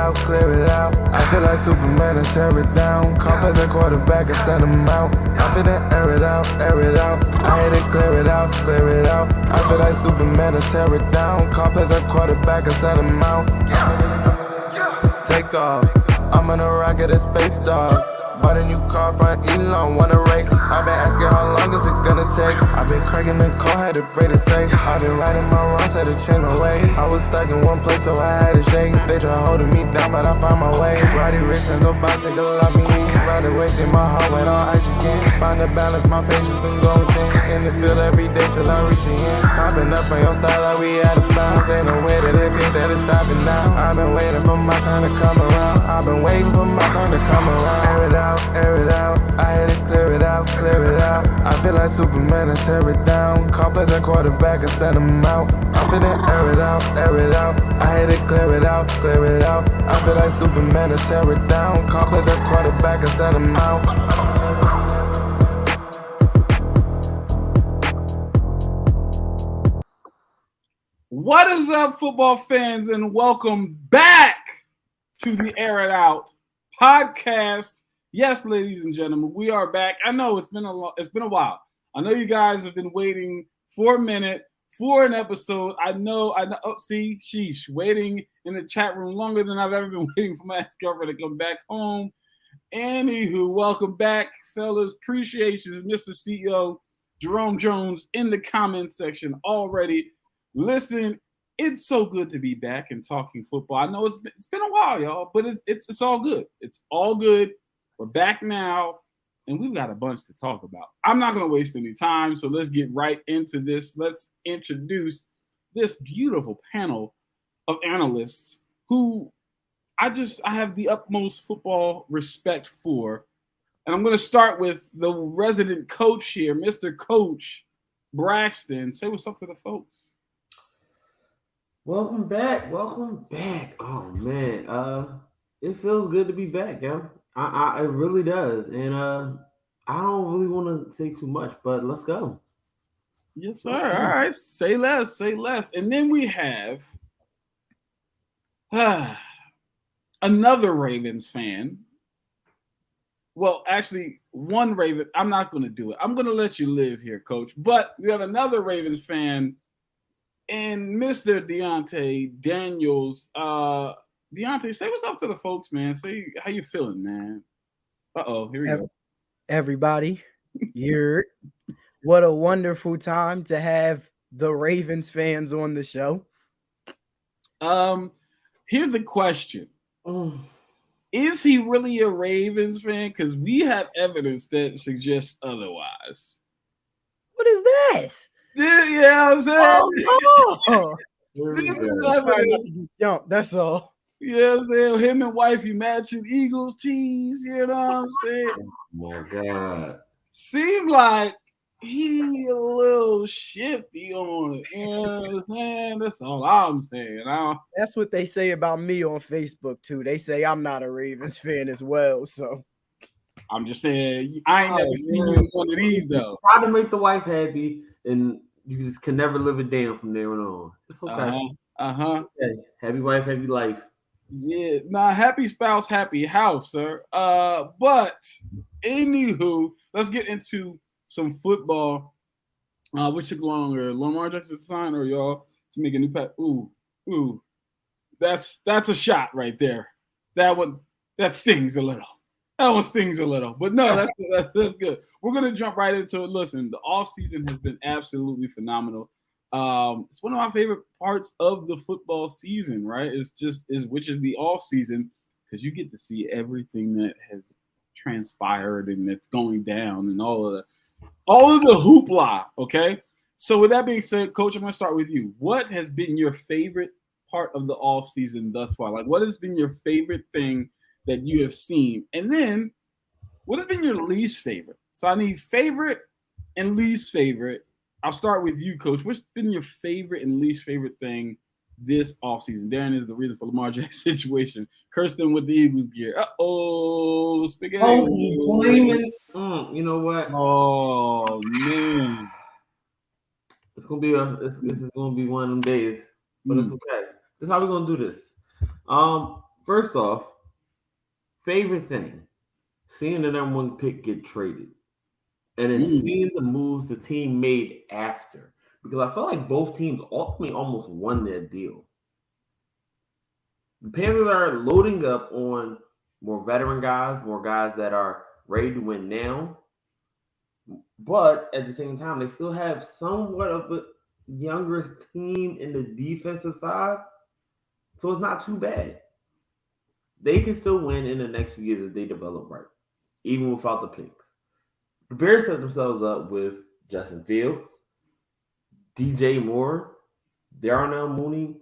out, clear it out. I feel like Superman and tear it down. Call as a quarterback and send him out. I feel that air it out, air it out. I hit it, clear it out, clear it out. I feel like Superman and tear it down. Call as a quarterback and send him out. Take off. I'm in a rocket, a space dog. Bought a new car from Elon, wanna race. I've been asking how long is it gonna take. I've been cracking the code, had to break it safe. I've been righting my wrongs, had to change my ways. I was stuck in one place, so I had to shake. They try holding me down, but I found my way. Roddy Rich and so bicycle love me. Ride away, then my heart went all ice again. Find the balance, my patience been going thin. In the field every day till I reach the end. Popping up on your side like we out of bounds. Ain't no way that they think that it's stopping now. I've been waiting for my turn to come around. I've been waiting for my turn to come around. Air it out, air it out. I hit it, clear it out, clear it out. I feel like Superman and tear it down. Call as a quarterback and send him out. I feel that air it out, air it out. I hit it, clear it out, clear it out. I feel like Superman and tear it down. Call as a quarterback and send him out. What is up, football fans, and welcome back to the Air It Out podcast. Yes, ladies and gentlemen, we are back. I know it's been a while. I know you guys have been waiting for a minute for an episode. I know. Oh, see, sheesh, waiting in the chat room longer than I've ever been waiting for my ex-girlfriend to come back home. Anywho, welcome back, fellas. Appreciations, Mr. CEO Jerome Jones in the comments section already. Listen, it's so good to be back and talking football. I know it's been a while, y'all, but it's all good. It's all good. We're back now, and we've got a bunch to talk about. I'm not going to waste any time, so let's get right into this. Let's introduce this beautiful panel of analysts who I have the utmost football respect for. And I'm going to start with the resident coach here, Mr. Coach Braxton. Say what's up to the folks. Welcome back. Oh man, it feels good to be back, yeah. It really does, and I don't really want to say too much, but let's go. Yes, sir. All right, say less. And then we have another Ravens fan. Well, actually, one Raven. I'm not going to do it. I'm going to let you live here, Coach. But we have another Ravens fan. And Mr. Deontay Daniels, Deontay, say what's up to the folks, man. Say how you feeling, man. Here we go. Everybody, what a wonderful time to have the Ravens fans on the show. Here's the question. Is he really a Ravens fan? Because we have evidence that suggests otherwise. What is this? Yeah, I'm saying. This is evidence. Jump, that's all. Yeah, I'm saying him and wifey matching Eagles tees. You know what I'm saying? Oh my God. Seem like he a little shifty on it. You know what I'm saying? That's all I'm saying. That's what they say about me on Facebook too. They say I'm not a Ravens fan as well. So I'm just saying I ain't never seen you in one of these though. Try to make the wife happy, and you just can never live it down from there on. It's okay. Okay. Happy wife, happy life. Yeah, happy spouse, happy house, sir. But anywho, let's get into some football. Which took longer, Lamar Jackson to sign or y'all to make a new pack? Ooh, that's a shot right there. That stings a little. That one stings a little, but no, that's good. We're gonna jump right into it. Listen, the offseason has been absolutely phenomenal. It's one of my favorite parts of the football season, right? Which is the off season, because you get to see everything that has transpired and that's going down and all of the hoopla. Okay. So with that being said, Coach, I'm gonna start with you. What has been your favorite part of the off season thus far? Like, what has been your favorite thing that you have seen? And then what has been your least favorite? So I need favorite and least favorite. I'll start with you, Coach. What's been your favorite and least favorite thing this offseason? Darren is the reason for Lamar Jackson situation. Kirsten with the Eagles gear. Spaghetti. Oh, blaming. You know what? Oh man, it's gonna be this is gonna be one of them days, but it's okay. This is how we're gonna do this. First off, favorite thing, seeing the number one pick get traded. And then seeing the moves the team made after. Because I felt like both teams ultimately almost won their deal. The Panthers are loading up on more veteran guys, more guys that are ready to win now. But at the same time, they still have somewhat of a younger team in the defensive side. So it's not too bad. They can still win in the next few years if they develop right, even without the picks. The Bears set themselves up with Justin Fields, DJ Moore, Darnell Mooney,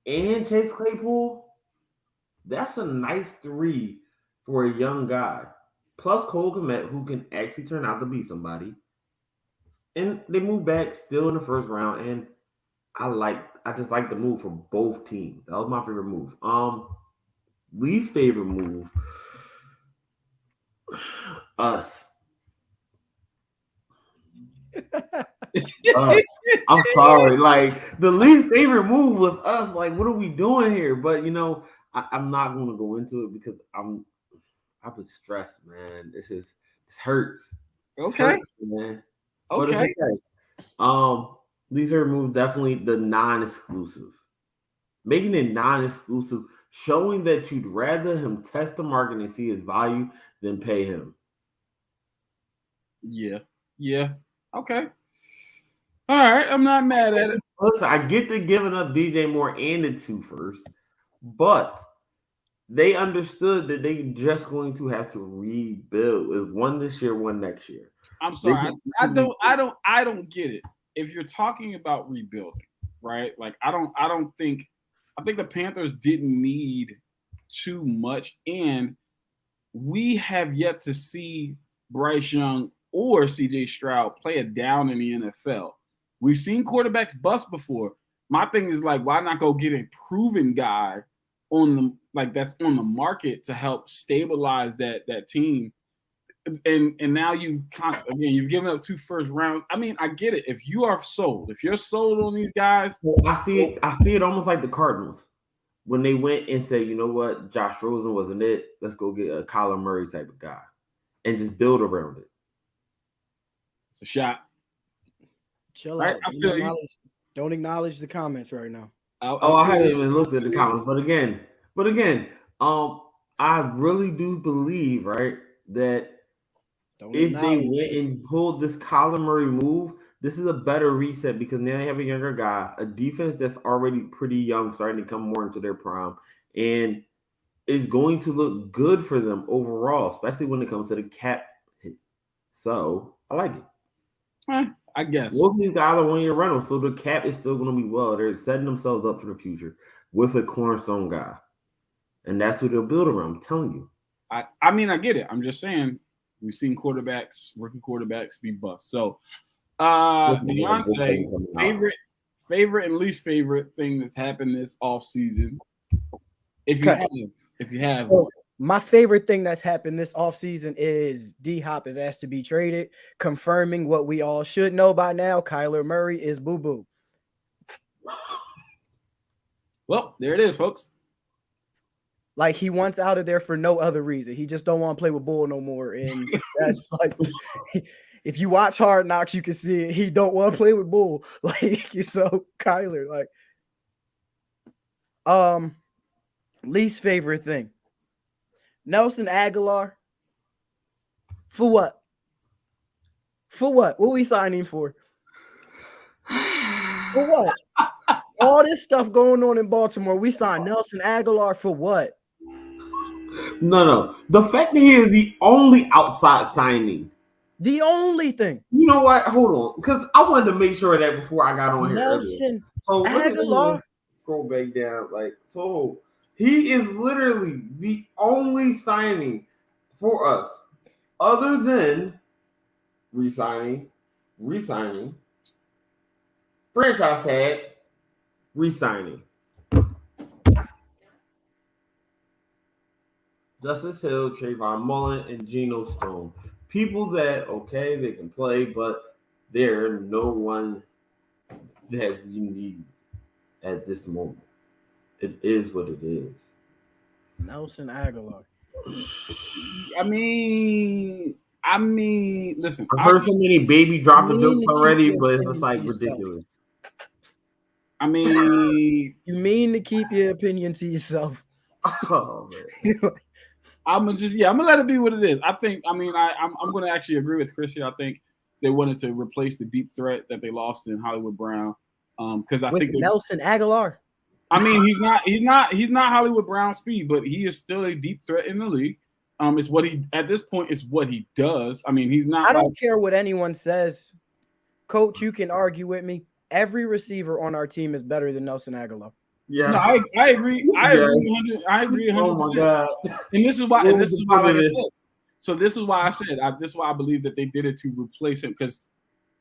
and Chase Claypool. That's a nice 3 for a young guy. Plus Cole Kmet, who can actually turn out to be somebody. And they move back still in the first round. And I just like the move for both teams. That was my favorite move. Least favorite move. Us. I'm sorry. Like, the least favorite move was us. Like, what are we doing here? But I'm not going to go into it because I've been stressed, man. This hurts. Okay. Hurts, man. But Okay. it's okay. Least favorite move, definitely the non-exclusive. Making it non-exclusive, showing that you'd rather him test the market and see his value than pay him. Yeah. Okay. All right. I'm not mad at it. Listen, I get to giving up DJ Moore and the 2 first, but they understood that they just going to have to rebuild. It's one this year, one next year. I'm sorry. I don't get it. If you're talking about rebuilding, right? Like I think the Panthers didn't need too much, and we have yet to see Bryce Young or CJ Stroud play it down in the NFL. We've seen quarterbacks bust before. My thing is like, why not go get a proven guy that's on the market to help stabilize that team? And now you've given up 2 first rounds. I mean, I get it. If you're sold on these guys, I see it almost like the Cardinals when they went and said, you know what, Josh Rosen wasn't it. Let's go get a Kyler Murray type of guy and just build around it. It's a shot. Chill out. I feel you. Don't acknowledge the comments right now. I haven't even looked at the comments, but again, I really do believe, right, that if they went and pulled this Kyler Murray move, this is a better reset because now they have a younger guy, a defense that's already pretty young, starting to come more into their prime, and it's going to look good for them overall, especially when it comes to the cap hit. So I like it. I guess. Most of these guys are 1-year rentals, so the cap is still going to be well. They're setting themselves up for the future with a cornerstone guy. And that's what they'll build around. I'm telling you. I mean, I get it. I'm just saying we've seen rookie quarterbacks be bust. So Beyonce, favorite and least favorite thing that's happened this offseason. If you have. Well, my favorite thing that's happened this offseason is D-Hop is asked to be traded, confirming what we all should know by now. Kyler Murray is boo-boo. Well, there it is, folks. Like, he wants out of there for no other reason. He just don't want to play with Bull no more. And that's like, if you watch Hard Knocks, you can see it. He don't want to play with Bull. Like, so Kyler, like, least favorite thing. Nelson Aguilar. For what? For what? What we signing for? For what? All this stuff going on in Baltimore. We signed Nelson Aguilar for what? No. The fact that he is the only outside signing. The only thing. You know what? Hold on. Because I wanted to make sure that before I got on here. Nelson So Aguilar. Scroll back down. So he is literally the only signing for us other than re-signing, franchise tag, re-signing. Justice Hill, Trayvon Mullen, and Geno Stone. People that, okay, they can play, but they're no one that we need at this moment. It is what it is. Nelson Aguilar. I mean, listen. I've heard so many baby dropper mean jokes to keep already, your but it's just opinion like to yourself. ridiculous. I mean, You mean to keep your opinion to yourself? Oh man. I'm gonna let it be what it is. I'm gonna actually agree with Chris here. I think they wanted to replace the deep threat that they lost in Hollywood Brown. Because I With think Nelson Aguilar. I mean, he's not Hollywood Brown speed, but he is still a deep threat in the league. It's what he at this point. It's what he does. I mean, he's not. I don't care what anyone says, Coach. You can argue with me. Every receiver on our team is better than Nelson Aguilar. Yeah. No, I agree. I agree 100%. Oh my god. And this is why. What And this was is the why. point Like of I this? said. So this is why I said. This is why I believe that they did it to replace him because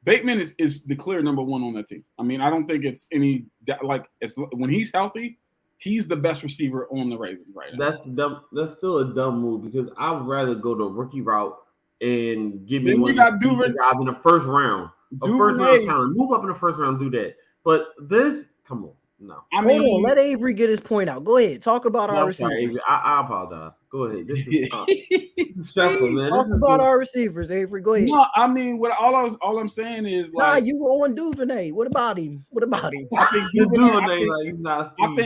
Bateman is the clear number one on that team. I mean, I don't think it's any it's when he's healthy, he's the best receiver on the Ravens right now. That's dumb. That's still a dumb move because I'd rather go the rookie route and give me Then one you got of the Duvernay. guys in the first round. A first round talent. Move up in the first round, do that. But this, come on, no. I mean, Hold on, let Avery get his point out. Go ahead, talk about our I'm sorry, receivers. Avery. I apologize. Go ahead. This is stressful, man. Talk This about is our receivers, Avery. Go ahead. no, I mean, all I'm saying is Nah, like you were on Duvernay. What about him? What about him? I think He's Duvernay. doing things like he's not. I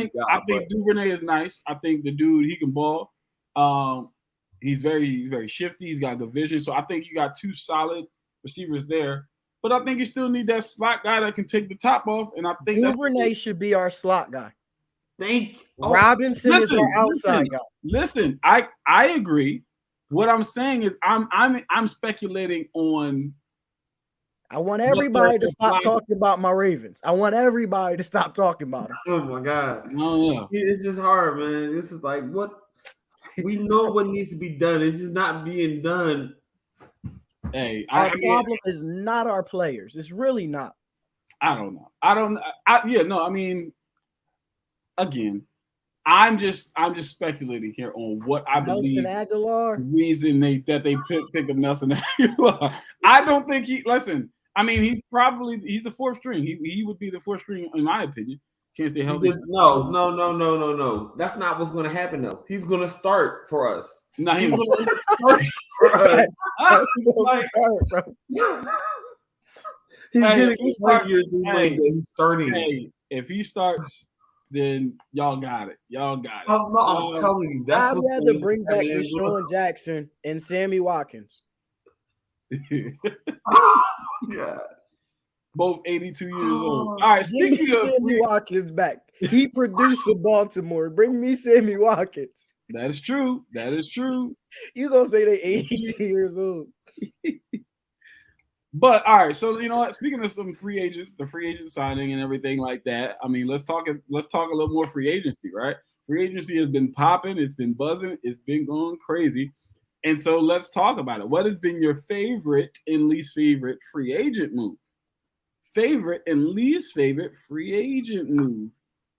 think Duvernay is nice. I think the dude he can ball. He's very shifty. He's got good vision. So I think you got two solid receivers there. But I think you still need that slot guy that can take the top off. And I think Duvernay should be our slot guy. Oh, Robinson is our outside guy. Listen, I agree. What I'm saying is I'm speculating on. I want everybody to stop Flies- talking about my Ravens. I want everybody to stop talking about them. Oh my god. Oh, yeah. It's just hard, man. This is like what we know what needs to be done. It's just not being done. Hey, Our problem is not our players. It's really not. I don't know. I mean, again, I'm just speculating here on what I believe. Nelson Aguilar. The reason they picked up Nelson Aguilar. I don't think listen. I mean, he's the fourth string. He would be the fourth string in my opinion. Can't stay healthy. No. That's not what's going to happen though. He's going to start for us. No, He's going to start for us. Like, he's getting he's starting. Hey, if he starts, then y'all got it. I'm telling you, that's I'd rather bring back Deshaun Jackson and Sammy Watkins. Yeah. Both 82 years old. All right, speaking of Sammy Watkins back. He produced for Baltimore. Bring me Sammy Watkins. that is true. You gonna say they 82 years old? But all right, so you know what? Speaking of some free agents, the free agent signing and everything like that. I mean, let's talk a little more free agency, right? Free agency has been popping, it's been buzzing, it's been going crazy. And so let's talk about it. What has been your favorite and least favorite free agent move? Favorite and least favorite free agent move.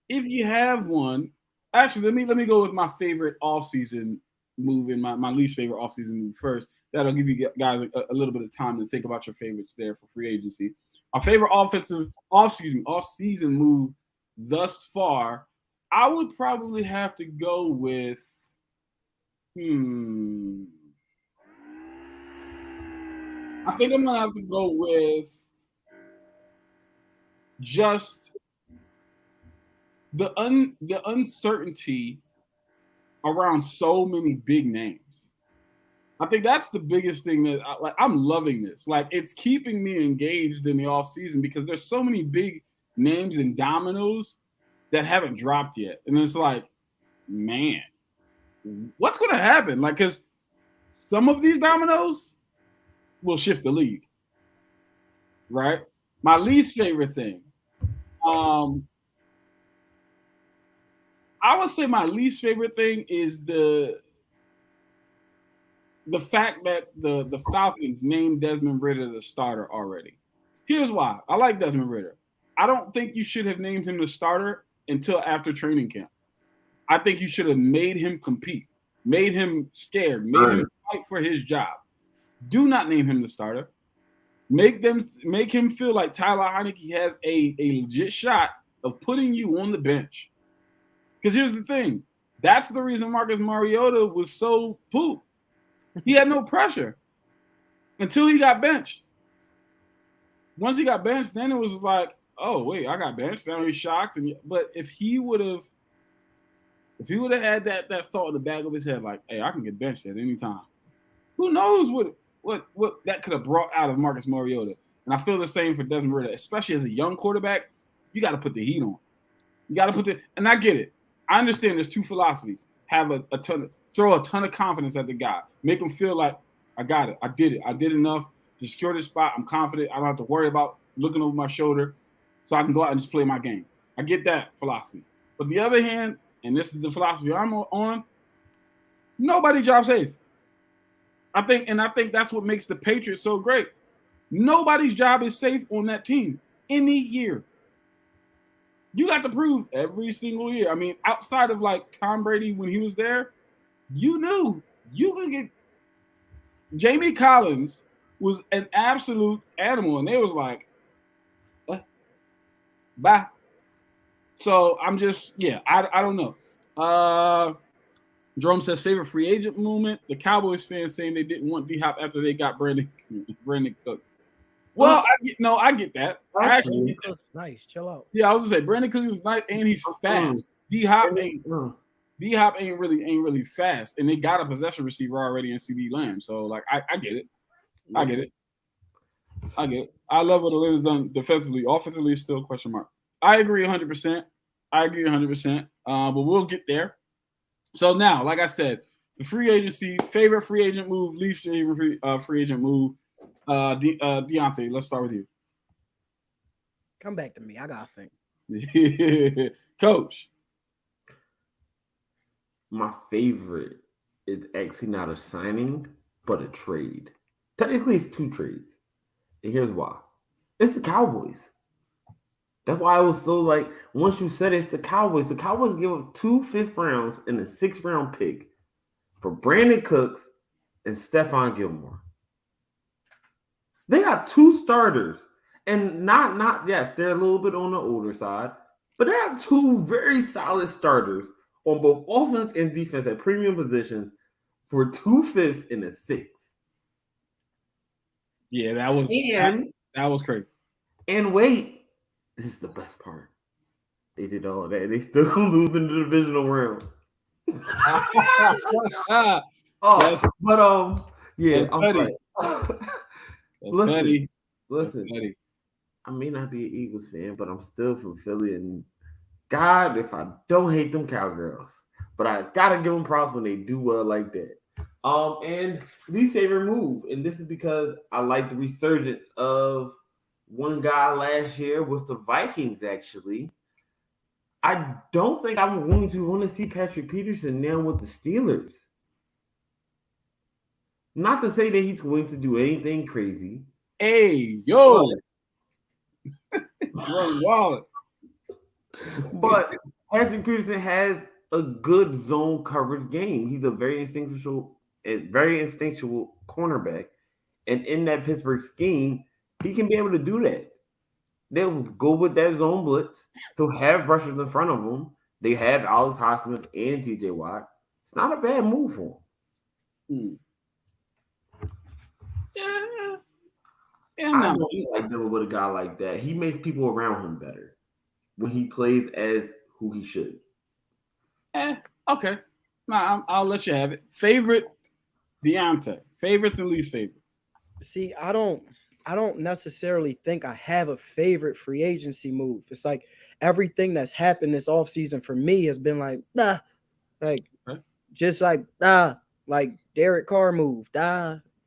If you have one, actually, let me go with my favorite offseason move and my least favorite offseason move first. That'll give you guys a little bit of time to think about your favorites there for free agency. Our favorite off-season move thus far, I would probably have to go with I think I'm gonna have to go with just the uncertainty around so many big names. I think that's the biggest thing that I'm loving this. Like, it's keeping me engaged in the offseason because there's so many big names and dominoes that haven't dropped yet. And it's like, man, what's going to happen? Like, because some of these dominoes will shift the league, right? My least favorite thing. I would say my least favorite thing is the fact that the Falcons named Desmond Ridder the starter already. Here's why. I like Desmond Ridder. I don't think you should have named him the starter until after training camp. I think you should have made him compete, made him scared, made him fight for his job. Do not name him the starter. Make him feel like Tyler Heinicke has a legit shot of putting you on the bench. Because here's the thing. That's the reason Marcus Mariota was so poop. He had no pressure until he got benched. Once he got benched, then it was like, oh wait, I got benched. Now he's shocked. But if he would have had that thought in the back of his head, like, hey, I can get benched at any time. Who knows what that could have brought out of Marcus Mariota? And I feel the same for Desmond Ridder, especially as a young quarterback. You got to put the heat on. You got to put and I get it. I understand there's two philosophies. Have throw a ton of confidence at the guy. Make him feel like, I got it. I did it. I did enough to secure this spot. I'm confident. I don't have to worry about looking over my shoulder, so I can go out and just play my game. I get that philosophy. But the other hand, and this is the philosophy I'm on, nobody job safe. I think that's what makes the Patriots so great. Nobody's job is safe on that team any year. You got to prove every single year. I mean, outside of like Tom Brady when he was there, you knew you could get. Jamie Collins was an absolute animal, and they was like, bye. So I'm just, I don't know. Jerome says favorite free agent movement. The Cowboys fans saying they didn't want D-Hop after they got Brandon Cooks. Well, I get that. I actually get that. Nice, chill out. Yeah, I was gonna say Brandon Cooks is nice and he's fast. D-Hop ain't really fast, and they got a possession receiver already in CD Lamb. So like, I get it. I get it. I love what Atlanta's done defensively. Offensively, still a question mark. I agree 100%. But we'll get there. So now, like I said, the free agency, favorite free agent move, least free agent move. Deontay, let's start with you. Come back to me. I gotta think. Coach. My favorite is actually not a signing, but a trade. Technically, it's two trades. And here's why. It's the Cowboys. That's why I was so like, once you said it's the Cowboys give up 2 5th rounds and a 6th round pick for Brandon Cooks and Stephon Gilmore. They got 2 starters. And yes, they're a little bit on the older side, but they have 2 very solid starters on both offense and defense at premium positions for 2 5ths and a 6th. Yeah, that was crazy. And wait, this is the best part. They did all that. They still lose in the divisional round. Listen. I may not be an Eagles fan, but I'm still from Philly, and God, if I don't hate them Cowgirls, but I gotta give them props when they do well like that. And least favorite move, and this is because I like the resurgence of one guy last year with the Vikings. Actually, I don't think I'm going to want to see Patrick Peterson now with the Steelers. Not to say that he's going to do anything crazy. Hey, yo. Wallet. But Patrick Peterson has a good zone coverage game. He's a very instinctual cornerback. And in that Pittsburgh scheme, he can be able to do that. They'll go with that zone blitz. He'll have rushers in front of him. They have Alex Highsmith and TJ Watt. It's not a bad move for him. I don't like dealing with a guy like that. He makes people around him better when he plays as who he should. Okay. I'll let you have it. Favorite, Deontay. Favorites and least favorites. See, I don't necessarily think I have a favorite free agency move. It's like everything that's happened this offseason for me has been like, just like Derek Carr move,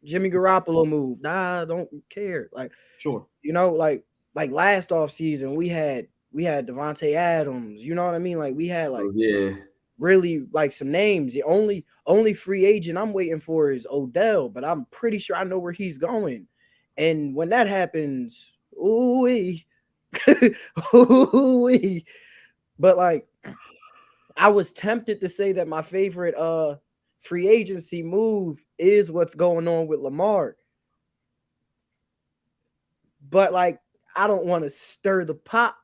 Jimmy Garoppolo move, don't care. Like, sure, like last offseason we had Devontae Adams, you know what I mean? Like we had really like some names. The only free agent I'm waiting for is Odell, but I'm pretty sure I know where he's going. And when that happens, ooh-wee. But like I was tempted to say that my favorite free agency move is what's going on with Lamar. But like I don't want to stir the pot.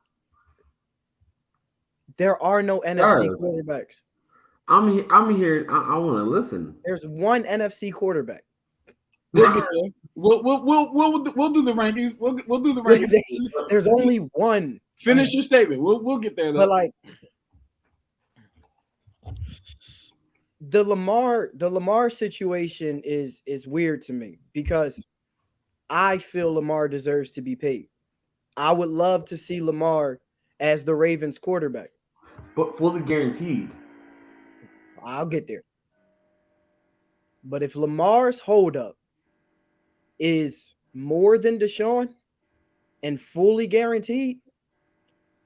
There are no NFC quarterbacks. I'm here. I want to listen. There's one NFC quarterback. We'll get there. We'll do the rankings. We'll do the rankings. There's only one. Finish your statement. We'll get there though. But like the Lamar situation is weird to me because I feel Lamar deserves to be paid. I would love to see Lamar as the Ravens quarterback. But fully guaranteed. I'll get there. But if Lamar's holdup is more than Deshaun and fully guaranteed,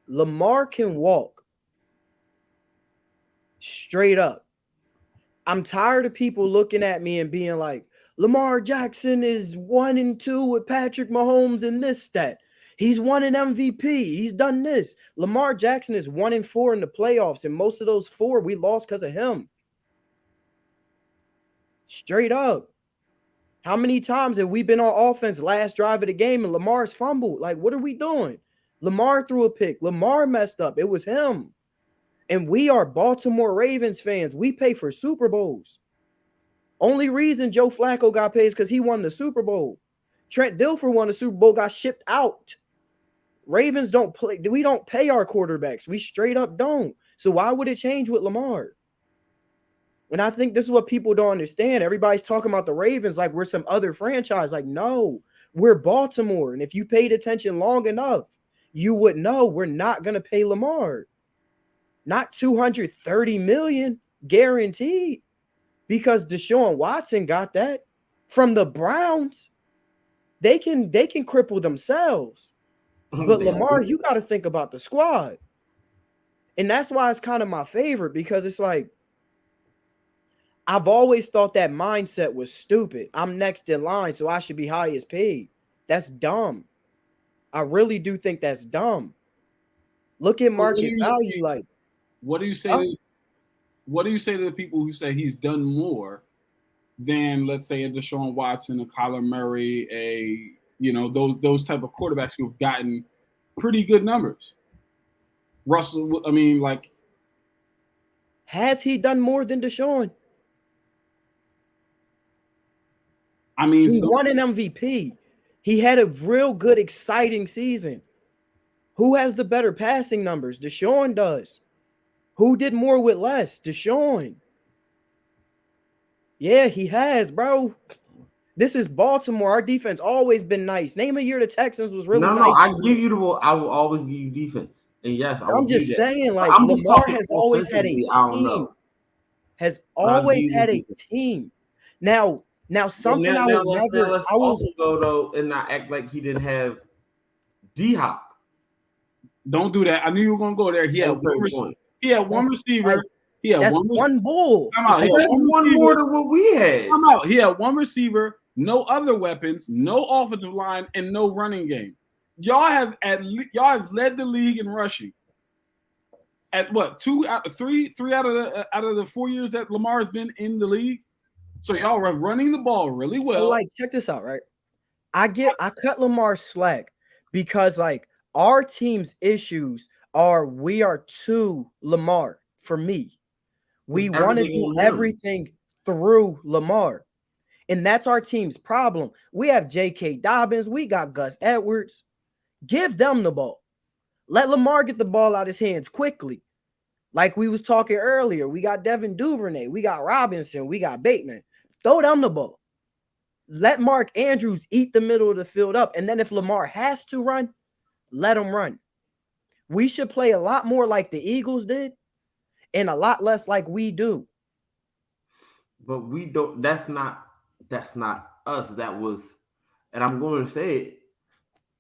Lamar can walk straight up. I'm tired of people looking at me and being like, Lamar Jackson is 1-2 with Patrick Mahomes and this stat. He's won an MVP. He's done this. Lamar Jackson is 1-4 in the playoffs, and most of those 4 we lost because of him. Straight up. How many times have we been on offense last drive of the game and Lamar's fumbled? Like, what are we doing? Lamar threw a pick. Lamar messed up. It was him. And we are Baltimore Ravens fans. We pay for Super Bowls. Only reason Joe Flacco got paid is because he won the Super Bowl. Trent Dilfer won the Super Bowl, got shipped out. Ravens don't play. We don't pay our quarterbacks. We straight up don't. So why would it change with Lamar? And I think this is what people don't understand. Everybody's talking about the Ravens like we're some other franchise. Like, no, we're Baltimore. And if you paid attention long enough, you would know we're not going to pay Lamar. Not $230 million guaranteed, because Deshaun Watson got that from the Browns. They can cripple themselves. But Lamar, you got to think about the squad. And that's why it's kind of my favorite, because it's like, I've always thought that mindset was stupid. I'm next in line, so I should be highest paid. That's dumb. I really do think that's dumb. Look at market value. Like, what do you say? What do you say to the people who say he's done more than, let's say, a Deshaun Watson, a Kyler Murray, those type of quarterbacks who have gotten pretty good numbers? Russell, I mean, like, has he done more than Deshaun? I mean, he won an MVP. He had a real good, exciting season. Who has the better passing numbers? Deshaun does. Who did more with less? Deshaun. Yeah, he has, bro. This is Baltimore. Our defense always been nice. Name a year the Texans was really nice. No, I give you I will always give you defense. And yes, I'm just saying, like, Lamar has always had a team. Has always had a team. Now something I will never. Let's also go though and not act like he didn't have D-Hop. Don't do that. I knew you were gonna go there. He had one receiver. He had one receiver. He had one bull. He had one more than what we had. Come out. He had one receiver, no other weapons, no offensive line, and no running game. Y'all have led the league in rushing. At what, three out of the 4 years that Lamar has been in the league? So y'all are running the ball really well. So, like, check this out, right? I cut Lamar slack because, like, our team's issues are we are too Lamar for me. We want to do everything through Lamar. And that's our team's problem. We have J.K. Dobbins. We got Gus Edwards. Give them the ball. Let Lamar get the ball out of his hands quickly. Like we was talking earlier, we got Devin Duvernay. We got Robinson. We got Bateman. Throw them the ball. Let Mark Andrews eat the middle of the field up. And then if Lamar has to run, let him run. We should play a lot more like the Eagles did and a lot less like we do. But we don't. That's not us. That was, and I'm going to say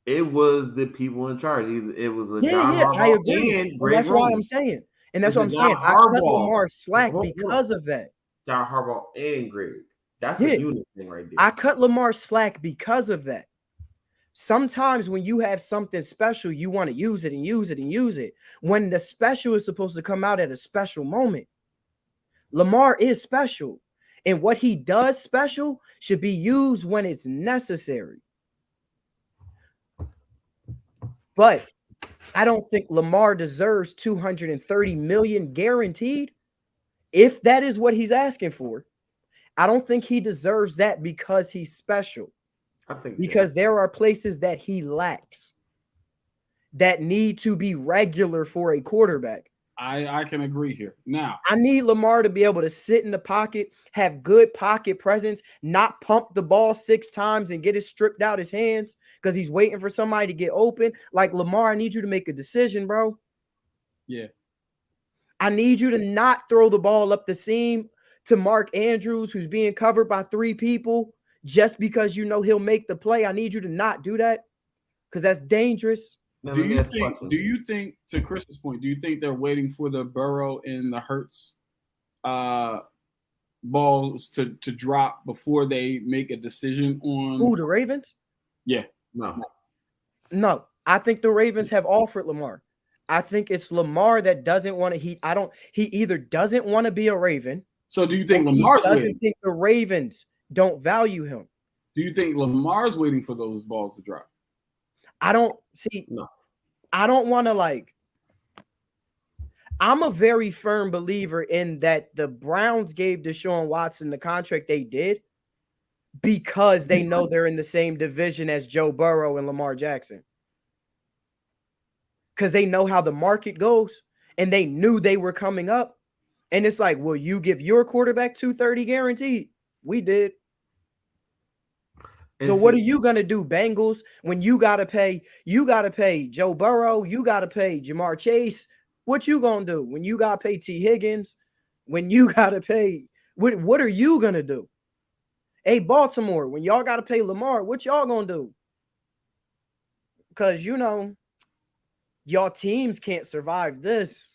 it was the people in charge. It was John Harbaugh. I agree. And Greg that's Roman. why I'm saying. And that's what I'm saying. I cut Lamar slack because of that. John Harbaugh and Greg. That's a unit thing right there. I cut Lamar slack because of that. Sometimes when you have something special, you want to use it and use it and use it. When the special is supposed to come out at a special moment. Lamar is special. And what he does special should be used when it's necessary. But I don't think Lamar deserves $230 million guaranteed. if that is what he's asking for, I don't think he deserves that because he's special. I think Because there are places that he lacks that need to be regular for a quarterback. I can agree here. Now, I need Lamar to be able to sit in the pocket, have good pocket presence, not pump the ball 6 times and get it stripped out his hands because he's waiting for somebody to get open. Like, Lamar, I need you to make a decision, bro. yeah. I need you to not throw the ball up the seam to Mark Andrews, who's being covered by 3 people, just because you know he'll make the play. I need you to not do that because that's dangerous. Now, Do let me you ask a think? question. Do you think, to Chris's point, do you think they're waiting for the Burrow and the Hurts balls to drop before they make a decision on? Who, the Ravens? Yeah. No. No, I think the Ravens have offered Lamar. I think it's Lamar that doesn't want to. He either doesn't want to be a Raven. So do you think or he Lamar's doesn't waiting? think the Ravens don't value him. Do you think Lamar's waiting for those balls to drop? I don't see. No. I don't want to like. I'm a very firm believer in that the Browns gave Deshaun Watson the contract they did because they know they're in the same division as Joe Burrow and Lamar Jackson. Because they know how the market goes and they knew they were coming up. And it's like, will you give your quarterback $230 guaranteed? We did. So what are you gonna do, Bengals, when you gotta pay Joe Burrow, you gotta pay Jamar Chase? What you gonna do when you gotta pay T. Higgins? When you gotta pay, what are you gonna do? Hey, Baltimore, when y'all gotta pay Lamar, what y'all gonna do? Because you know, y'all teams can't survive this.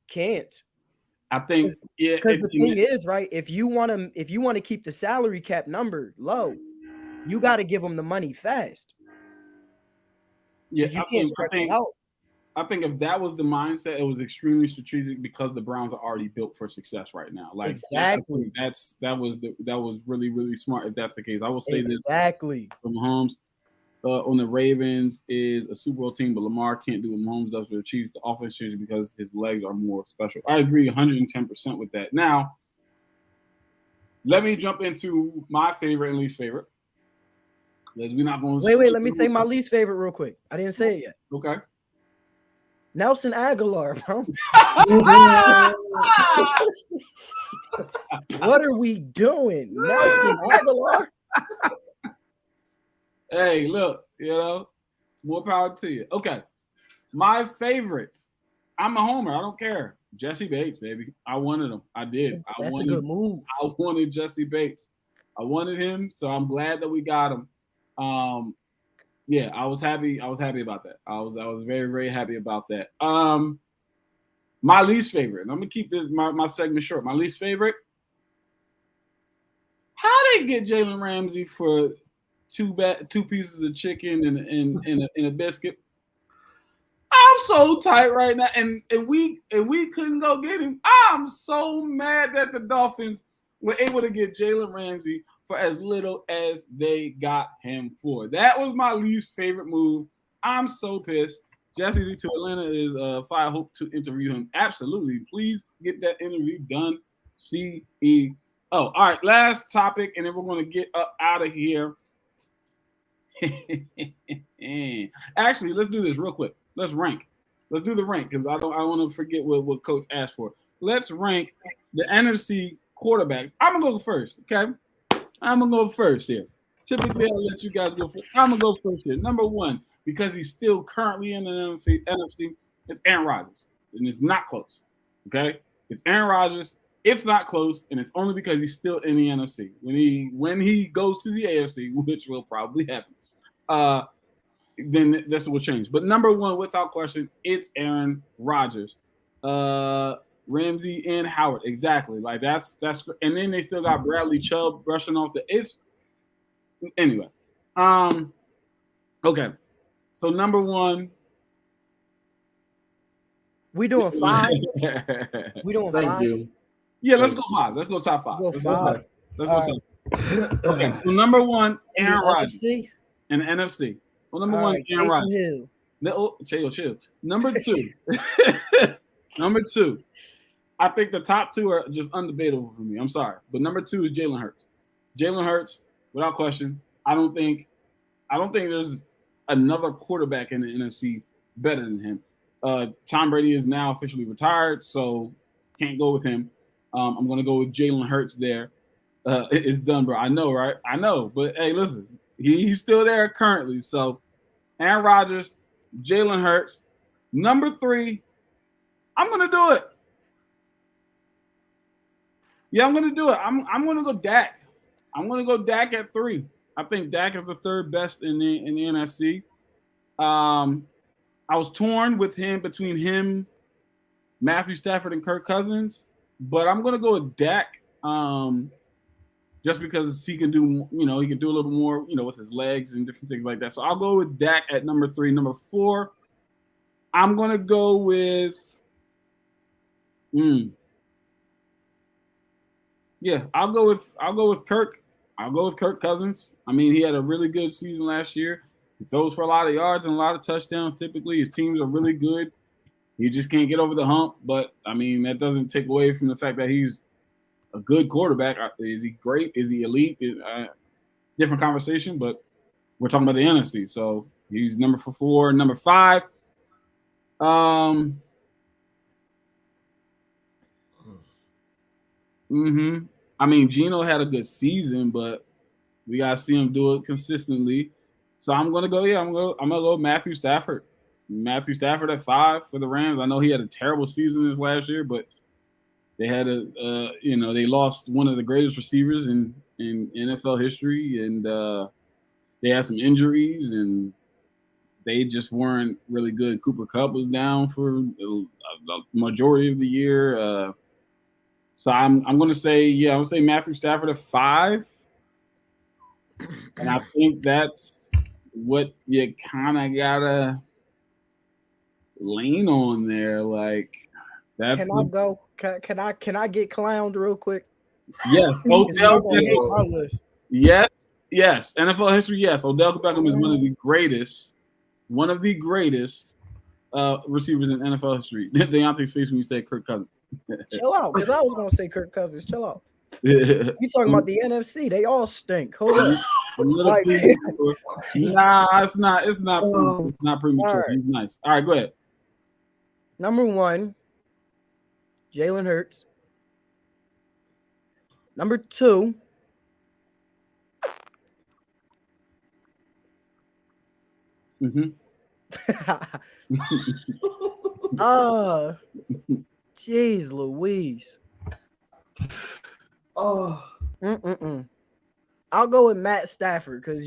Can't. I think, yeah. Because the thing is, right, if you want to keep the salary cap number low, you got to give them the money fast. Yeah, You can't stretch it out. I think if that was the mindset, it was extremely strategic because the Browns are already built for success right now. Like exactly, that was really, really smart. If that's the case, I will say exactly. this: Mahomes on the Ravens is a Super Bowl team, but Lamar can't do what Mahomes does with the Chiefs. The offense changes because his legs are more special. I agree 110% with that. Now, let me jump into my favorite and least favorite. Because we're not going to wait. Let me say my least favorite real quick. I didn't say it yet. Okay. Nelson Aguilar, bro. What are we doing, Nelson Aguilar? Hey, look, more power to you. Okay. My favorite, I'm a homer. I don't care. Jesse Bates, baby. I wanted him. I did. That's a good move. I wanted Jesse Bates. I wanted him, so I'm glad that we got him. Yeah, I was happy. I was happy about that. I was very, very happy about that. My least favorite, and I'm gonna keep this my segment short. My least favorite. How they get Jalen Ramsey for two pieces of chicken and a biscuit? I'm so tight right now, and we couldn't go get him. I'm so mad that the Dolphins were able to get Jalen Ramsey for as little as they got him for. That was my least favorite move. I'm so pissed. Jesse to Atlanta is I hope to interview him. Absolutely. Please get that interview done. CEO. All right, last topic, and then we're going to get up out of here. Actually, let's do this real quick. Let's rank. Let's do the rank because I want to forget what Coach asked for. Let's rank the NFC quarterbacks. I'm gonna go first. Okay, I'm gonna go first here. Typically, I'll let you guys go first. I'm gonna go first here. Number one, because he's still currently in the NFC, it's Aaron Rodgers, and it's not close. Okay, it's Aaron Rodgers. It's not close, and it's only because he's still in the NFC. When he goes to the AFC, which will probably happen, then this will change. But number one, without question, it's Aaron Rodgers. Ramsey and Howard, exactly. Like that's and then they still got Bradley Chubb rushing off anyway. Okay. So number one. We doing 5? We doing 5? Yeah, let's go 5. Let's go top 5. Let's go 5. Let's go top 5. Okay. So number one, Aaron Rodgers. And the NFC. Well, number one, Aaron Rodgers. Chill. Number two. Number two. I think the top two are just undebatable for me. I'm sorry, but number 2 is Jalen Hurts. Jalen Hurts, without question. I don't think there's another quarterback in the NFC better than him. Tom Brady is now officially retired, so can't go with him. I'm going to go with Jalen Hurts there. It's done, bro. I know, right? I know. But, hey, listen, he's still there currently. So, Aaron Rodgers, Jalen Hurts. Number 3, I'm going to do it. Yeah, I'm going to do it. I'm going to go Dak. I'm going to go Dak at 3. I think Dak is the third best in the NFC. I was torn between him, Matthew Stafford, and Kirk Cousins, but I'm gonna go with Dak, just because he can do, he can do a little more, with his legs and different things like that. So I'll go with Dak at number 3. Number 4, I'm gonna go with, I'll go with Kirk. I'll go with Kirk Cousins. I mean, he had a really good season last year. He throws for a lot of yards and a lot of touchdowns. Typically, his teams are really good. He just can't get over the hump. But, I mean, that doesn't take away from the fact that he's a good quarterback. Is he great? Is he elite? Different conversation, but we're talking about the NFC. So he's number 4. Number 5. I mean, Geno had a good season, but we gotta see him do it consistently. So I'm gonna go. I'm gonna go Matthew Stafford. Matthew Stafford at 5 for the Rams. I know he had a terrible season this last year, but they had they lost one of the greatest receivers in NFL history, and they had some injuries, and they just weren't really good. Cooper Kupp was down for the majority of the year. So I'm going to say, I'm going to say Matthew Stafford at 5. And I think that's what you kind of got to lean on there. Like, that's. Can I go? Can I get clowned real quick? Yes. Odell Beckham. Yes. NFL history, yes. Odell Beckham is one of the greatest receivers in NFL history. Deontay's face when you say Kirk Cousins. Chill out, because I was gonna say Kirk Cousins. Chill out. You talking about the NFC? They all stink. Hold on. Nah, it's not. It's not premature. Right. He's nice. All right, go ahead. Number 1, Jalen Hurts. Number 2, Jeez Louise. I'll go with Matt Stafford because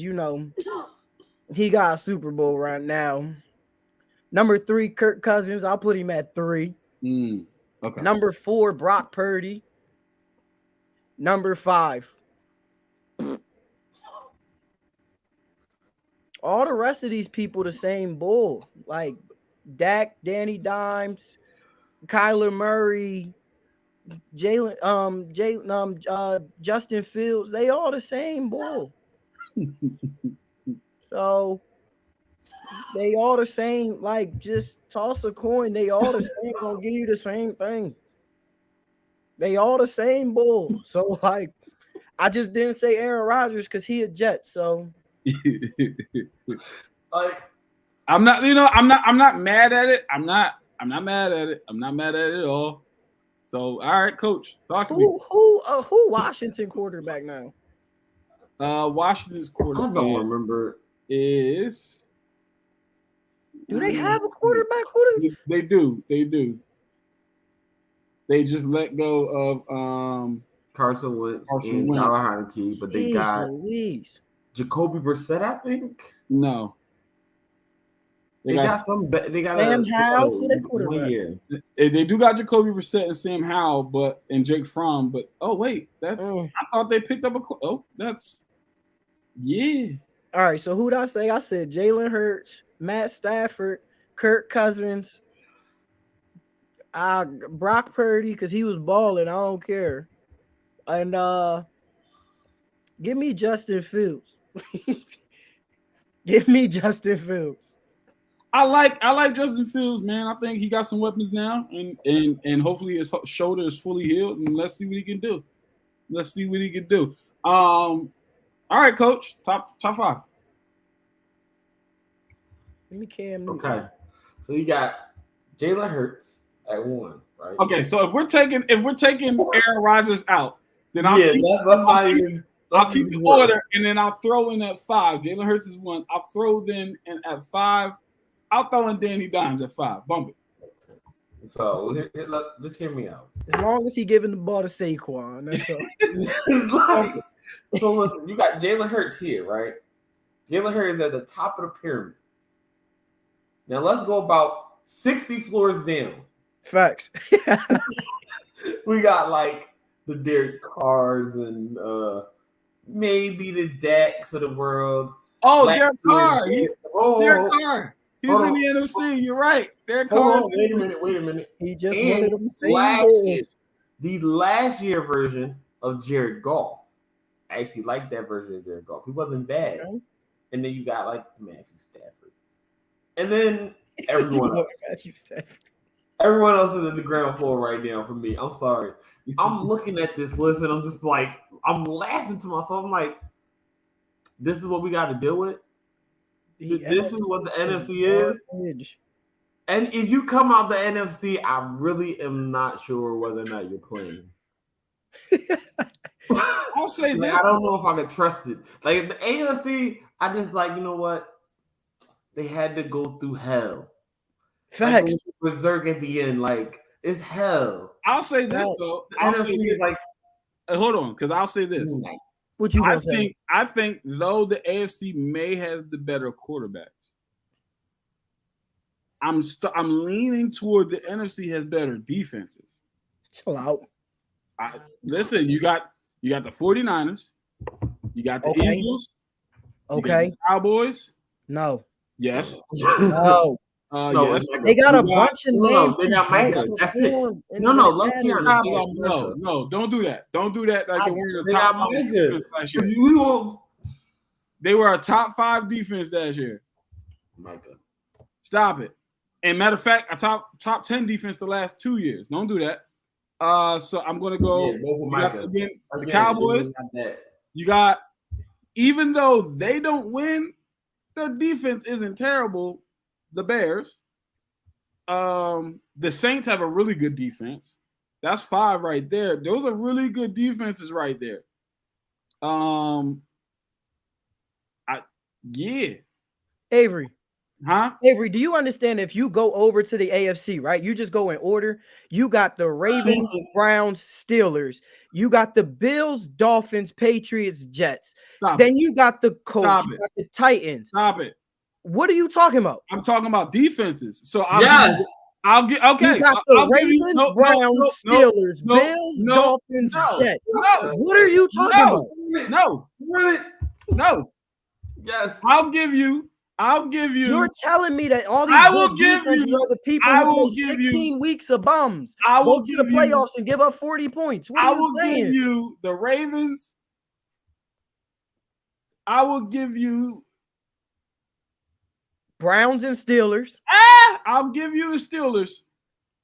he got a Super Bowl right now. Number 3, Kirk Cousins. I'll put him at 3. Okay. Number 4, Brock Purdy. Number 5. All the rest of these people the same bull. Like Dak, Danny Dimes, Kyler Murray, Justin Fields, they all the same bull. So they all the same, like just toss a coin, they all the same, gonna give you the same thing. They all the same bull. So like I just didn't say Aaron Rodgers because he a Jet, so I'm not mad at it. I'm not mad at it. I'm not mad at it at all. So, all right, coach, talk to me. Who Washington quarterback now? Washington's quarterback. I don't remember. Is do they have a quarterback? They do. They just let go of Carson Wentz and Tyler Heineke, but they got Jacoby Brissett, I think. No. They got Sam Howell. They do got Jacoby Brissett and Sam Howell, and Jake Fromm. But I thought they picked up that's. All right, so who'd I say? I said Jalen Hurts, Matt Stafford, Kirk Cousins, Brock Purdy because he was balling. I don't care, and give me Justin Fields. Give me Justin Fields. I like Justin Fields, man. I think he got some weapons now, and hopefully his shoulder is fully healed. And let's see what he can do. Let's see what he can do. All right, Coach. Top 5. Let me Cam Newton. Okay, so you got Jalen Hurts at 1, right? Okay, so if we're taking Aaron Rodgers out, then I'll Yeah, keep, that's not even. I'll keep the order, and then I'll throw in at 5. Jalen Hurts is 1. I'll throw then in at 5. I'll throw in Danny Dimes at 5. Bump it. So just hear me out. As long as he giving the ball to Saquon, that's all. So listen, you got Jalen Hurts here, right? Jalen Hurts is at the top of the pyramid. Now let's go about 60 floors down. Facts. We got like the Derek Carrs and maybe the Dax of the world. Oh, Like, Derek Carr. Derek oh, Carr. He's hold in on. the NFC. You're right. Derek hold Carr. on, wait a minute. He just And wanted them last year, singles. the last year version of Jared Goff. I actually like that version of Jared Goff. He wasn't bad. Okay. And then you got like Matthew Stafford. And then everyone else. Matthew Stafford. Everyone else is at the ground floor right now for me. I'm sorry. I'm looking at this list and I'm just like, I'm laughing to myself. I'm like, this is what we got to deal with? This is what the NFC is? And if you come out the NFC, I really am not sure whether or not you're playing. I'll say Like, this. I don't know if I can trust it. Like the AFC, I just like, you know what? They had to go through hell. Facts. Like, berserk at the end, like it's hell. I'll say this though. The I'll say NFC this. is like, Hold on, because I'll say this. What you I gonna say? think though the AFC may have the better quarterbacks, I'm leaning toward the NFC has better defenses. Chill out. Listen, you got the 49ers, you got the Okay. Eagles, you got Okay. the Cowboys. No. Yes. No. no, Yes. They got a You got- bunch of no, names. they got who Micah. don't That's it. perform in No, the let's be matters. honest. They got No, Micah. don't do that. Don't do that. Like they were in the They top got 5 Micah. defense last year. We won't. They were a top 5 defense last year. Micah. Stop it. And matter of fact, a top 10 defense the last 2 years. Don't do that. So I'm gonna go. Yeah, both with You got, Micah. again, the Again, Cowboys. they got that. You got, even though they don't win, their defense isn't terrible. The Bears. The Saints have a really good defense. That's 5 right there. Those are really good defenses right there. Yeah. Avery. Huh? Avery, do you understand if you go over to the AFC, right? You just go in order. You got the Ravens, Browns, Steelers. You got the Bills, Dolphins, Patriots, Jets. Stop Then it. you got the Colts, Stop you it. got the Titans. Stop it. What are you talking about? I'm talking about defenses. So Yes. I'll get okay. You got the I'll give you- Ravens, no, Browns, Steelers, no, Bills, no, Dolphins, no, Jets. no, What are you talking about? no, Run it. no. Yes. I'll give you. You're telling me that all these I will good give defenses you- are the people I who will play give you- 16 weeks of bums, I will go to the give you- playoffs and give up 40 points. What I are you will saying? give you the Ravens. I will give you. Browns and Steelers. I'll give you the Steelers.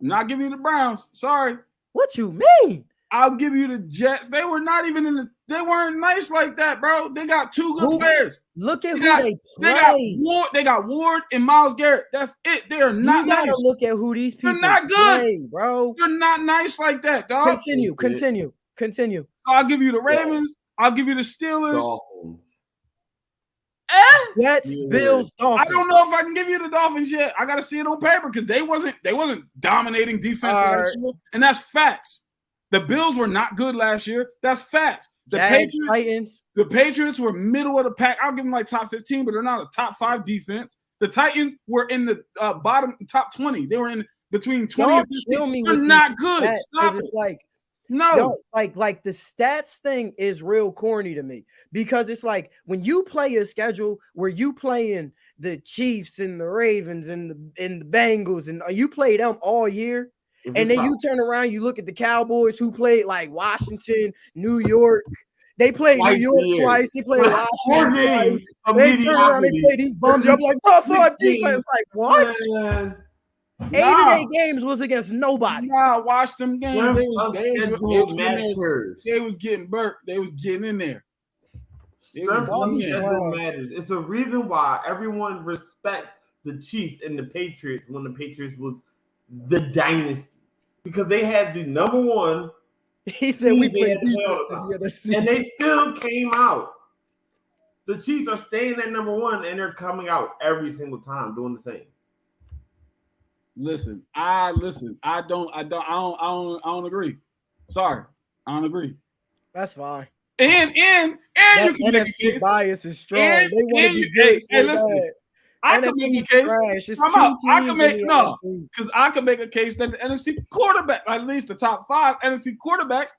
I'm not giving you the Browns. Sorry. What you mean? I'll give you the Jets. They were not even in the. They weren't nice like that, bro. They got 2 good Who- players. Look at They who got- they They got play. Ward. They got Ward and Myles Garrett. That's it. They are not You gotta nice. look at who these They're people not good. play, bro. They're not nice like that, dog. Continue. So I'll give you the Ravens. I'll give you the Steelers. Dolphins. Jets, Yeah. Bills, I Dolphins. don't know if I can give you the Dolphins yet. I gotta see it on paper because they wasn't dominating defense last year, and that's facts. The Bills were not good last year. That's facts. The Jags, Patriots, Titans. the Patriots were middle of the pack. I'll give them like top 15, but they're not a top 5 defense. The Titans were in the bottom top 20. They were in between 20 Don't and 15. kill me They're with not these good. stats, 'cause Stop it. it's like No. no, like the stats thing is real corny to me because it's like when you play a schedule where you playing the Chiefs and the Ravens and the Bengals and you play them all year, and then you turn around, you look at the Cowboys who played like Washington, New York, They played New Twice a York year. twice. He played Four Washington games twice. They turn around and immediately. play these bums. I'm like, bro, for our defense, like what? Man, 8 of 8 games was against nobody. Nah, watch them games. them They was in unscheduled there. matters. They was getting burnt. They was getting in there. It was Strength of in there. schedule matters. It's a reason why everyone respects the Chiefs and the Patriots when the Patriots was the dynasty, because they had the number one, He said we They played had to play all defense the in time. the NFC. and they still came out. The Chiefs are staying at number one, and they're coming out every single time doing the same. Listen. I don't agree. Sorry, I don't agree. That's fine. And That you can make a NFC case. bias is strong. And- They want to and be you- good. hey, so listen. bad. I can NFC make a case. trash. It's Come two on, I teams can make in the no, NFC. because I can make a case that the NFC quarterback, at least the top 5 NFC quarterbacks,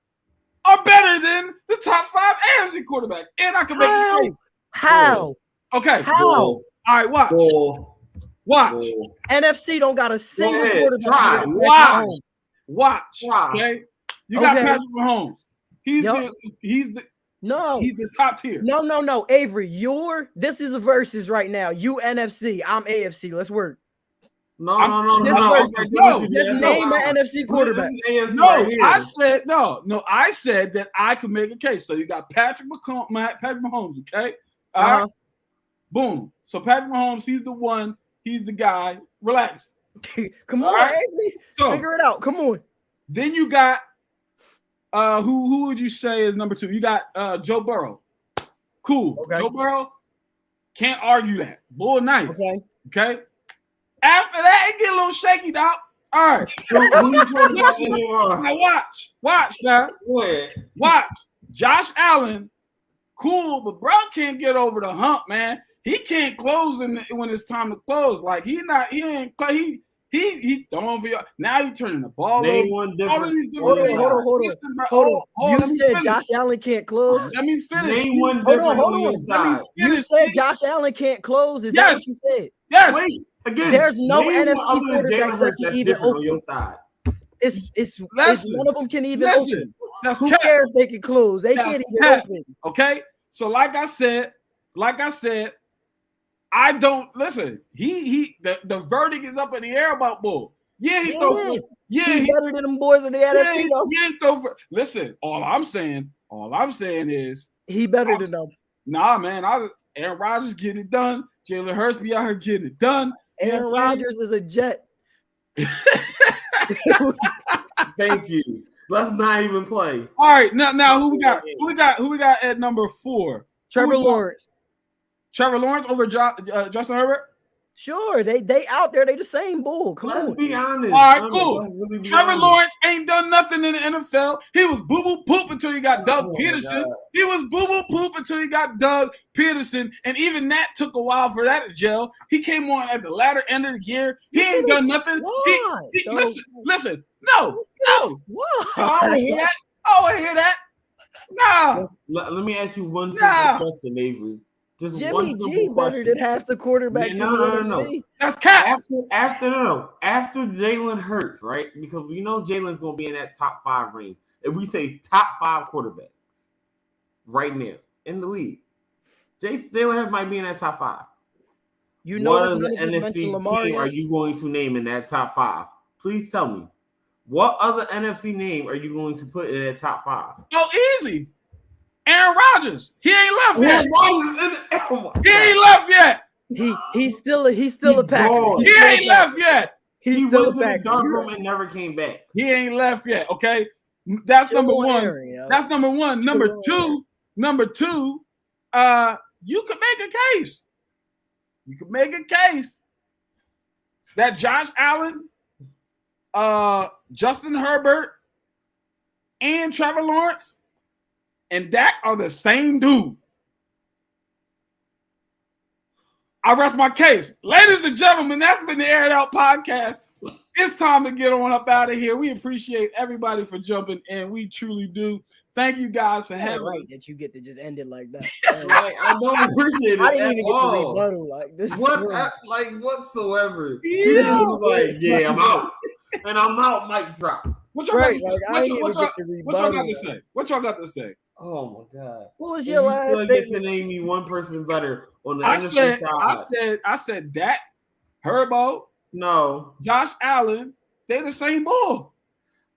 are better than the top 5 AFC quarterbacks, and I can make How? a case. How? Okay, How? Bull, all right, watch, bull, watch, bull. NFC don't got a single ahead, quarterback. try. better than Watch. Patrick Mahomes. watch. Wow. Okay, you got Okay. Patrick Mahomes. He's Yup. he's the No. top tier. No. Avery, this is a versus right now. You NFC, I'm AFC. Let's work. No. Just name an NFC quarterback. No, I said no. I said that I could make a case. So you got Patrick Mahomes. Okay, all right. Uh-huh. Boom. So Patrick Mahomes, he's the one. He's the guy. Relax. Come All on, right. Avery. So Figure it out. Come on. then you got who would you say is number 2? You got Joe Burrow. Cool. Okay. Joe Burrow. Can't argue that. Bull nice. Okay. Okay. After that, it get a little shaky, dog. All right. Now watch now. Watch. Josh Allen, cool, but bro can't get over the hump, man. He can't close when it's time to close. Like he throwing for you. Now he turning the ball over. Name one All of different. these different Hold things. on. Listen, bro. Hold on. let You me said finish. Josh Allen can't close. Let me finish. Name one Hold different on. on your Let me side. You finish. said Josh Allen can't close. Is that Yes. what you said? Yes. Wait, again. There's no name one NFC other than quarterbacks Jalen that Hurts can that's even different on open. your side. It's Listen. none of them can even open. Listen. That's Who cap. cares if they can close? They That's can't even cap. open. Okay. So like I said, I don't listen. The verdict is up in the air about Bull. Yeah, he Yeah, throws it for, is. yeah, He's better than them boys in the NFC though. he ain't throw for. Listen, all I'm saying is, He better than them. nah, man. Aaron Rodgers getting it done. Jalen Hurts be out here getting it done. You know Aaron what I'm saying? Rodgers is a Jet. Thank you. Let's not even play. All right, now who we got? Who we got at number 4? Trevor Who we got? Lawrence. Trevor Lawrence over Justin Herbert. Sure, they out there. They the same bull. Come Let's on. be honest. All right, Let's cool. really be Trevor honest. Lawrence ain't done nothing in the NFL. He was boo boo poop until he got Doug Oh, my Peterson. God. He was boo boo poop until he got Doug Peterson, and even that took a while for that to gel. He came on at the latter end of the year. He ain't done nothing. Why? So- Listen. No. Why? I don't hear that. I don't hear that. No. Let me ask you one simple Nah. question, Avery. Just Jimmy one G simple better question. than half the quarterbacks No, in the no, no. NFC. That's cap. After Jalen Hurts, right? Because we know Jalen's gonna be in that top 5 range. If we say top 5 quarterbacks right now in the league, Jalen Hurts might be in that top 5. You know, What it's other none of this NFC mentioned Lamar team yet. are you going to name in that top 5? Please tell me. What other NFC name are you going to put in that top 5? Oh, easy. Aaron Rodgers. He ain't left yet. Oh my He ain't God. left yet. He's still a Packer. gone. He ain't left yet. He's He still a went to the Packer. dark room and never came back. He ain't left yet. Okay. That's number Still on 1. Aaron, yo. That's number 1. Number Still on 2, you could make a case. You could make a case that Josh Allen, Justin Herbert, and Trevor Lawrence and Dak are the same dude. I rest my case. Ladies and gentlemen, that's been the Air It Out podcast. It's time to get on up out of here. We appreciate everybody for jumping in. We truly do. Thank you guys for Yeah, having right us. that you get to just end it like that. Like, I don't appreciate it I didn't at even get to all. rebuttal like this. Whatsoever. Yeah. He was like, yeah, I'm out. And I'm out, mic drop. What y'all got Right, to say? like, I What ain't even y'all get to got rebuttal. to say? What y'all got to say? Oh my God! What was And your you last still get to statement? name me one person better on the I NFC side. said Dak, Herbo, No. Josh Allen, they the same ball.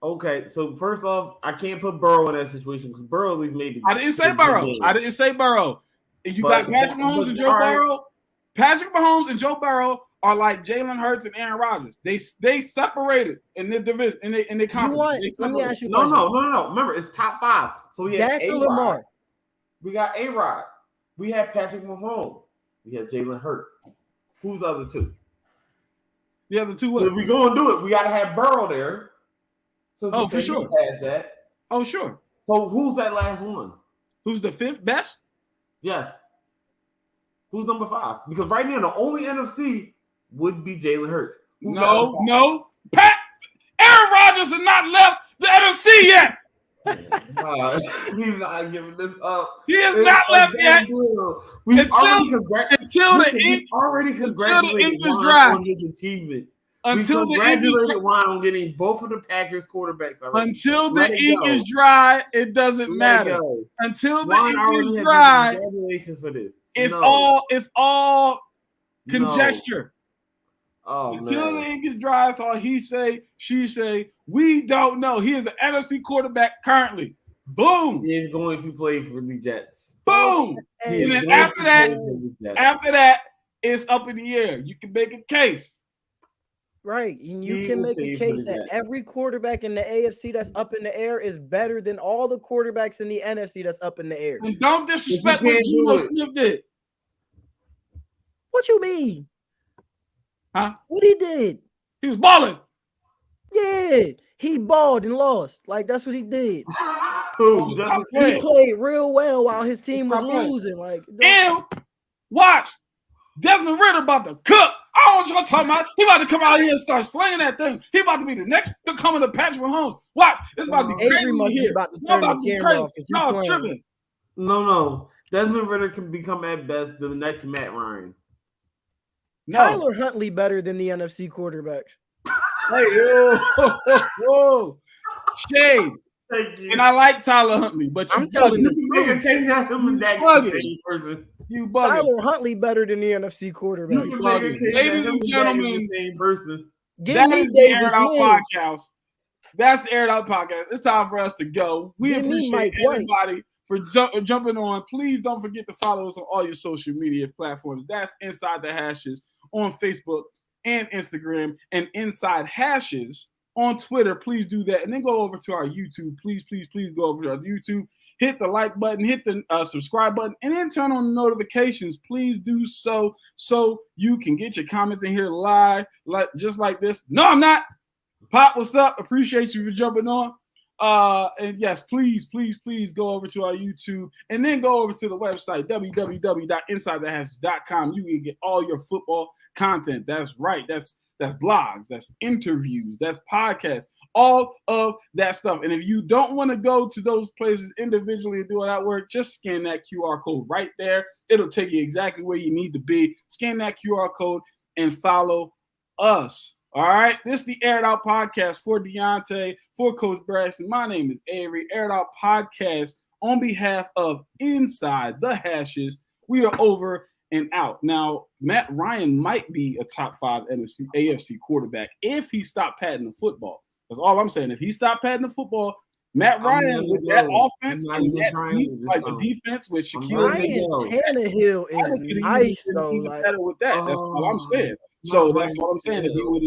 Okay, so first off, I can't put Burrow in that situation because Burrow at least made it. I didn't say Burrow. I didn't say Burrow. And you got Patrick Mahomes and Joe Burrow. Patrick Mahomes and Joe Burrow are like Jalen Hurts and Aaron Rodgers. They separated in the division in the conference. Let me ask you a No, question. no. Remember, it's top 5. So we have Dak or A-Rod. Lamar? We got A-Rod. We have Patrick Mahomes. We have Jalen Hurts. Who's the other two? The other two. So if we're going to do it, we got to have Burrow there. So for sure. That. Oh, sure. So who's that last one? Who's the 5th best? Yes. Who's number 5? Because right now the only NFC would be Jalen Hurts. No. Aaron Rodgers has not left the NFC yet. He's not giving this up. He has not left yet. Until the ink is dry on his achievement. Until we congratulated Juan on getting both of the Packers quarterbacks already. Until the ink is dry, it doesn't matter. Until the ink is dry, congratulations for this. It's all conjecture. Oh, until the ink is dry, it's all he say, she say. We don't know. He is an NFC quarterback currently. Boom. He is going to play for the Jets. Boom. And then after that, it's up in the air. You can make a case. Right. And you can make a case that every quarterback in the AFC that's up in the air is better than all the quarterbacks in the NFC that's up in the air. And don't disrespect what Geno Smith did. What you mean? Huh? What he did? He was balling. Yeah. He balled and lost. Like, that's what he did. He played real well while his team was losing. Like, and watch. Desmond Ridder about to cook. I don't know what you're talking about. He about to come out here and start slinging that thing. He about to be the next to come in the Patrick Mahomes. Watch. It's about to be crazy here. About to turn the camera off because y'all tripping. No. Desmond Ridder can become at best the next Matt Ryan. No. Tyler Huntley better than the NFC quarterbacks. Hey, whoa. Shade. Thank you. And I like Tyler Huntley, but I'm telling you, you bugging. Tyler Huntley better than the NFC quarterback. Ladies and gentlemen, Give me Davis podcast. That's the Aired Out Podcast. It's time for us to go. We appreciate everybody for jumping on. Please don't forget to follow us on all your social media platforms. That's Inside the Hashes on Facebook and Instagram, and Inside Hashes on Twitter. Please do that. And then go over to our YouTube. Please go over to our YouTube. Hit the like button, hit the subscribe button, and then turn on the notifications. Please do so you can get your comments in here live, just like this. No, I'm not. Pop, what's up? Appreciate you for jumping on. And yes, please go over to our YouTube and then go over to the website, www.insidethehashes.com. You can get all your football content. That's right. That's blogs, that's interviews, that's podcasts, all of that stuff. And if you don't want to go to those places individually and do all that work, just scan that QR code right there. It'll take you exactly where you need to be. Scan that QR code and follow us. All right. This is the Aired Out Podcast for Deontay, for Coach Braxton. My name is Avery. Aired Out Podcast on behalf of Inside the Hashes. We are over and out. Now, Matt Ryan might be a top 5 AFC quarterback if he stopped patting the football. That's all I'm saying. If he stopped patting the football, Matt Ryan with that offense and that defense with Shaquille Tannehill is nice though. Better with that. That's all I'm saying. So that's what I'm saying. If he would